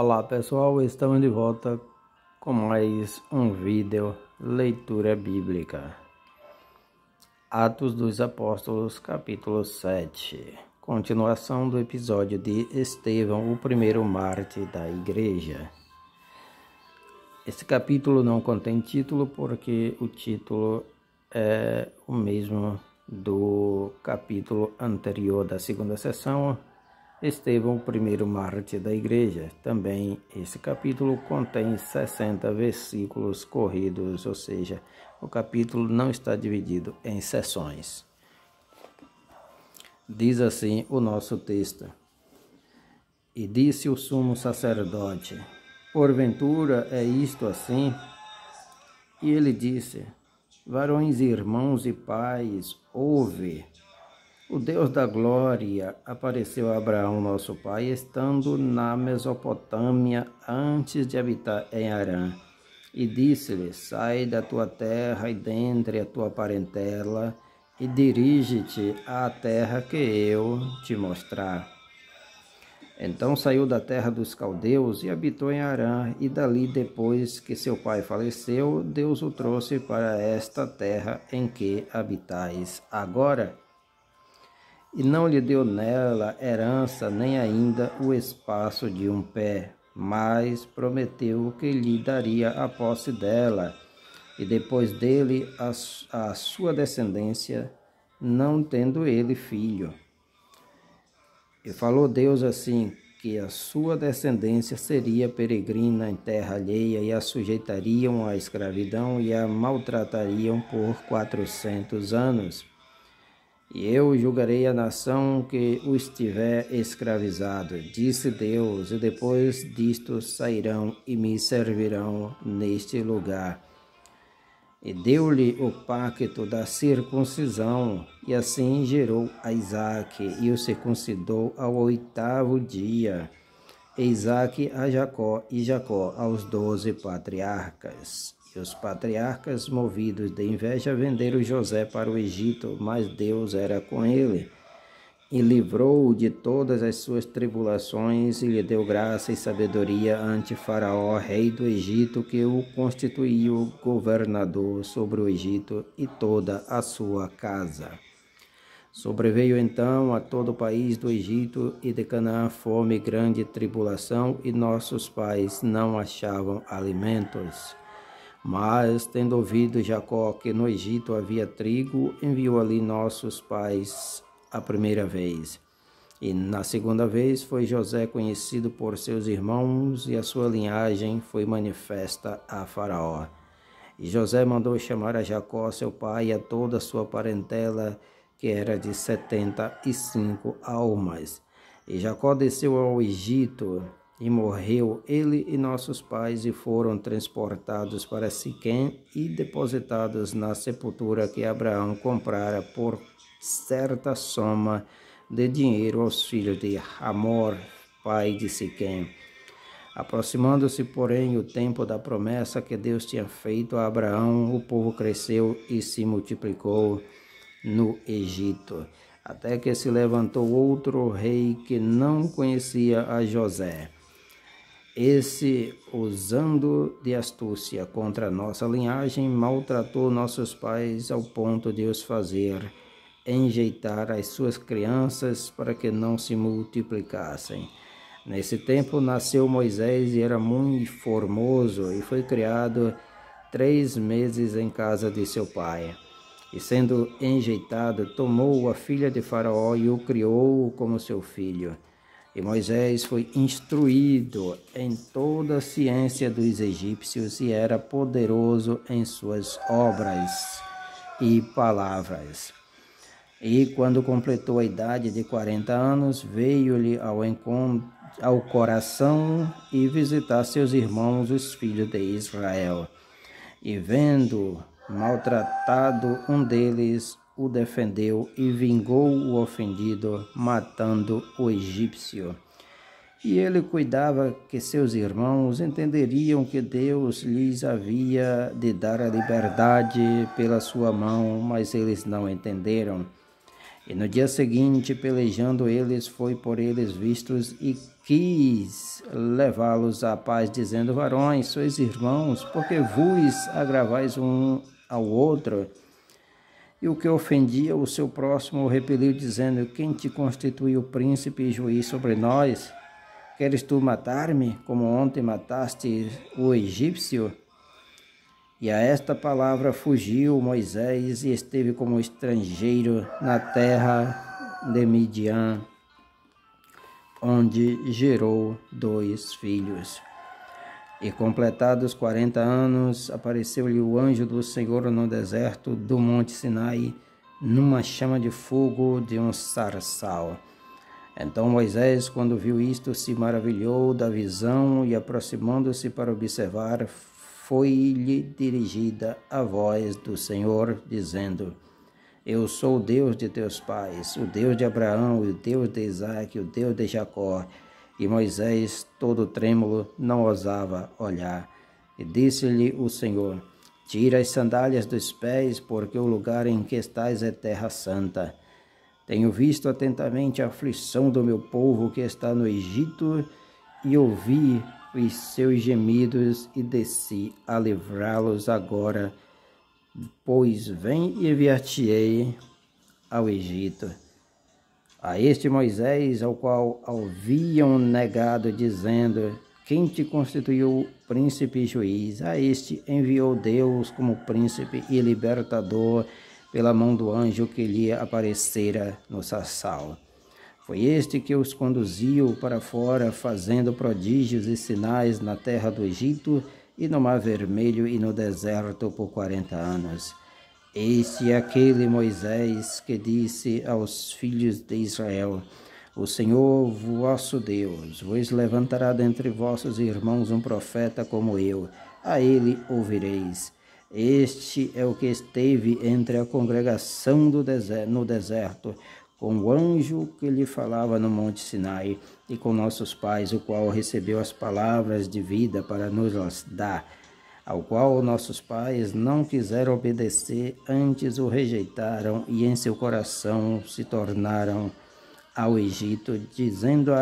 Olá pessoal, estamos de volta com mais um vídeo leitura bíblica. Atos dos Apóstolos, capítulo 7. Continuação do episódio de Estevão, o primeiro mártir da igreja. Esse capítulo não contém título porque o título é o mesmo do capítulo anterior da segunda sessão, Estevão, o primeiro mártir da igreja. Também esse capítulo contém 60 versículos corridos, ou seja, o capítulo não está dividido em seções. Diz assim o nosso texto: E disse o sumo sacerdote: Porventura é isto assim? E ele disse: Varões, irmãos e pais, ouve. O Deus da glória apareceu a Abraão, nosso pai, estando na Mesopotâmia, antes de habitar em Harã, e disse-lhe: Sai da tua terra e dentre a tua parentela, e dirige-te à terra que eu te mostrar. Então saiu da terra dos caldeus e habitou em Harã, e dali, depois que seu pai faleceu, Deus o trouxe para esta terra em que habitais agora. E não lhe deu nela herança, nem ainda o espaço de um pé, mas prometeu que lhe daria a posse dela, e depois dele a sua descendência, não tendo ele filho. E falou Deus assim, que a sua descendência seria peregrina em terra alheia, e a sujeitariam à escravidão, e a maltratariam por 400 anos. E eu julgarei a nação que o estiver escravizado, disse Deus, e depois disto sairão e me servirão neste lugar. E deu-lhe o pacto da circuncisão, e assim gerou a Isaque, e o circuncidou ao 8º dia, e Isaque a Jacó, e Jacó aos 12 patriarcas. E os patriarcas, movidos de inveja, venderam José para o Egito, mas Deus era com ele, e livrou-o de todas as suas tribulações, e lhe deu graça e sabedoria ante Faraó, rei do Egito, que o constituiu governador sobre o Egito e toda a sua casa. Sobreveio então a todo o país do Egito e de Canaã fome e grande tribulação, e nossos pais não achavam alimentos. Mas, tendo ouvido Jacó que no Egito havia trigo, enviou ali nossos pais a primeira vez. E na segunda vez foi José conhecido por seus irmãos, e a sua linhagem foi manifesta a Faraó. E José mandou chamar a Jacó, seu pai, e a toda a sua parentela, que era de 75 almas. E Jacó desceu ao Egito, e morreu ele e nossos pais, e foram transportados para Siquém e depositados na sepultura que Abraão comprara por certa soma de dinheiro aos filhos de Hamor, pai de Siquém. Aproximando-se, porém, o tempo da promessa que Deus tinha feito a Abraão, o povo cresceu e se multiplicou no Egito, até que se levantou outro rei que não conhecia a José. Esse, usando de astúcia contra nossa linhagem, maltratou nossos pais ao ponto de os fazer enjeitar as suas crianças para que não se multiplicassem. Nesse tempo nasceu Moisés e era muito formoso, e foi criado 3 meses em casa de seu pai. E sendo enjeitado, tomou a filha de Faraó e o criou como seu filho. E Moisés foi instruído em toda a ciência dos egípcios, e era poderoso em suas obras e palavras. E quando completou a idade de 40 anos, veio-lhe ao coração e visitar seus irmãos, os filhos de Israel. E vendo maltratado um deles, o defendeu e vingou o ofendido, matando o egípcio. E ele cuidava que seus irmãos entenderiam que Deus lhes havia de dar a liberdade pela sua mão, mas eles não entenderam. E no dia seguinte, pelejando eles, foi por eles vistos e quis levá-los à paz, dizendo: varões, sois irmãos, porque vos agravais um ao outro. E o que ofendia o seu próximo o repeliu, dizendo: quem te constituiu príncipe e juiz sobre nós? Queres tu matar-me, como ontem mataste o egípcio? E a esta palavra fugiu Moisés e esteve como estrangeiro na terra de Midian, onde gerou 2 filhos. E completados 40 anos, apareceu-lhe o anjo do Senhor no deserto do monte Sinai, numa chama de fogo de um sarçal. Então Moisés, quando viu isto, se maravilhou da visão e, aproximando-se para observar, foi-lhe dirigida a voz do Senhor, dizendo: eu sou o Deus de teus pais, o Deus de Abraão, o Deus de Isaque, o Deus de Jacó. E Moisés, todo trêmulo, não ousava olhar. E disse-lhe o Senhor: tira as sandálias dos pés, porque o lugar em que estás é terra santa. Tenho visto atentamente a aflição do meu povo que está no Egito, e ouvi os seus gemidos, e desci a livrá-los agora, pois vem e enviar-te-ei ao Egito. A este Moisés, ao qual haviam negado, dizendo: quem te constituiu príncipe e juiz? A este enviou Deus como príncipe e libertador pela mão do anjo que lhe aparecera no sarçal. Foi este que os conduziu para fora, fazendo prodígios e sinais na terra do Egito e no Mar Vermelho e no deserto por 40 anos. Este é aquele Moisés que disse aos filhos de Israel: o Senhor vosso Deus vos levantará dentre vossos irmãos um profeta como eu, a ele ouvireis. Este é o que esteve entre a congregação no deserto, com o anjo que lhe falava no monte Sinai, e com nossos pais, o qual recebeu as palavras de vida para nos dar, ao qual nossos pais não quiseram obedecer, antes o rejeitaram, e em seu coração se tornaram ao Egito, dizendo a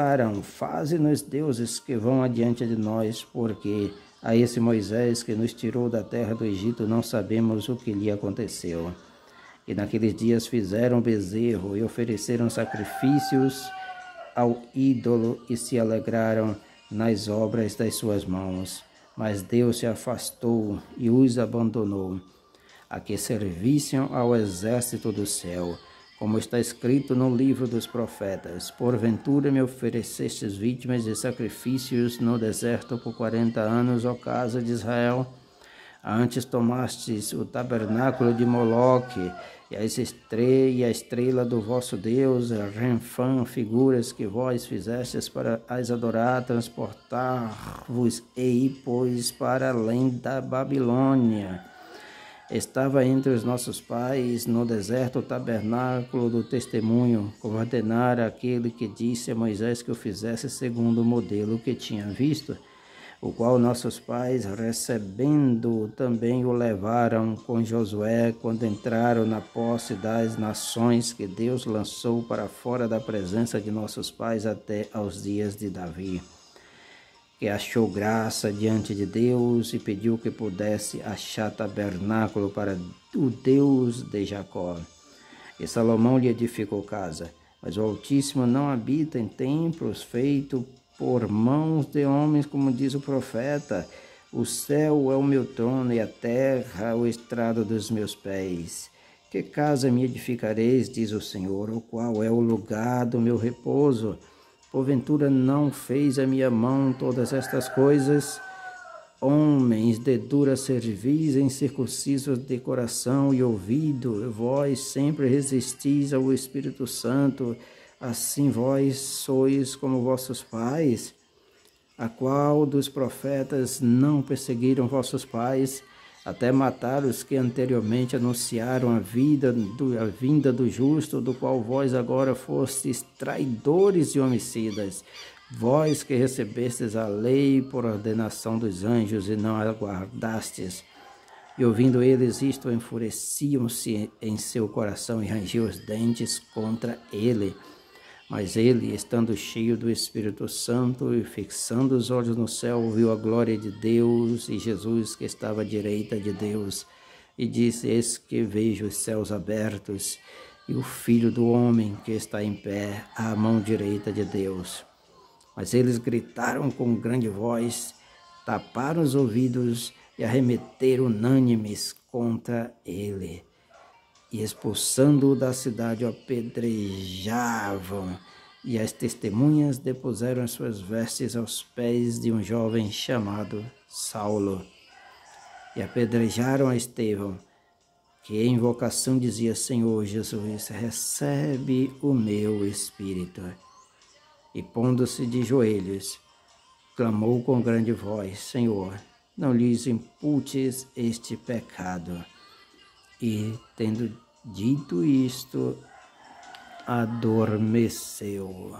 Arão: faze-nos deuses que vão adiante de nós, porque a esse Moisés que nos tirou da terra do Egito não sabemos o que lhe aconteceu. E naqueles dias fizeram bezerro e ofereceram sacrifícios ao ídolo e se alegraram nas obras das suas mãos. Mas Deus se afastou e os abandonou, a que servissem ao exército do céu, como está escrito no livro dos profetas: porventura me oferecestes vítimas e sacrifícios no deserto por 40 anos, ó casa de Israel? Antes tomastes o tabernáculo de Moloque e a estrela do vosso Deus, Renfã, figuras que vós fizestes para as adorar, transportar-vos e pois para além da Babilônia. Estava entre os nossos pais no deserto o tabernáculo do testemunho, como ordenara aquele que disse a Moisés que o fizesse segundo o modelo que tinha visto, o qual nossos pais, recebendo, também o levaram com Josué, quando entraram na posse das nações que Deus lançou para fora da presença de nossos pais até aos dias de Davi, que achou graça diante de Deus e pediu que pudesse achar tabernáculo para o Deus de Jacó. E Salomão lhe edificou casa, mas o Altíssimo não habita em templos feitos por mãos de homens, como diz o profeta: o céu é o meu trono e a terra o estrado dos meus pés. Que casa me edificareis, diz o Senhor, o qual é o lugar do meu repouso? Porventura não fez a minha mão todas estas coisas? Homens de dura cerviz, incircuncisos de coração e ouvido, vós sempre resistis ao Espírito Santo. Assim vós sois como vossos pais. A qual dos profetas não perseguiram vossos pais, até matar os que anteriormente anunciaram a vinda do justo, do qual vós agora fostes traidores e homicidas, vós que recebestes a lei por ordenação dos anjos e não a guardastes? E ouvindo eles isto, enfureciam-se em seu coração e rangiam os dentes contra ele. Mas ele, estando cheio do Espírito Santo e fixando os olhos no céu, viu a glória de Deus e Jesus que estava à direita de Deus. E disse: Eis que vejo os céus abertos e o Filho do Homem que está em pé à mão direita de Deus. Mas eles gritaram com grande voz, taparam os ouvidos e arremeteram unânimes contra ele. E expulsando-o da cidade, o apedrejavam. E as testemunhas depuseram as suas vestes aos pés de um jovem chamado Saulo. E apedrejaram a Estevão, que em invocação dizia: Senhor Jesus, recebe o meu espírito. E pondo-se de joelhos, clamou com grande voz: Senhor, não lhes imputes este pecado. E, tendo dito isto, adormeceu,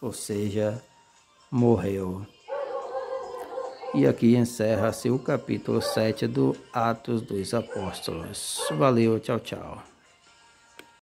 ou seja, morreu. E aqui encerra-se o capítulo 7 do Atos dos Apóstolos. Valeu, tchau, tchau.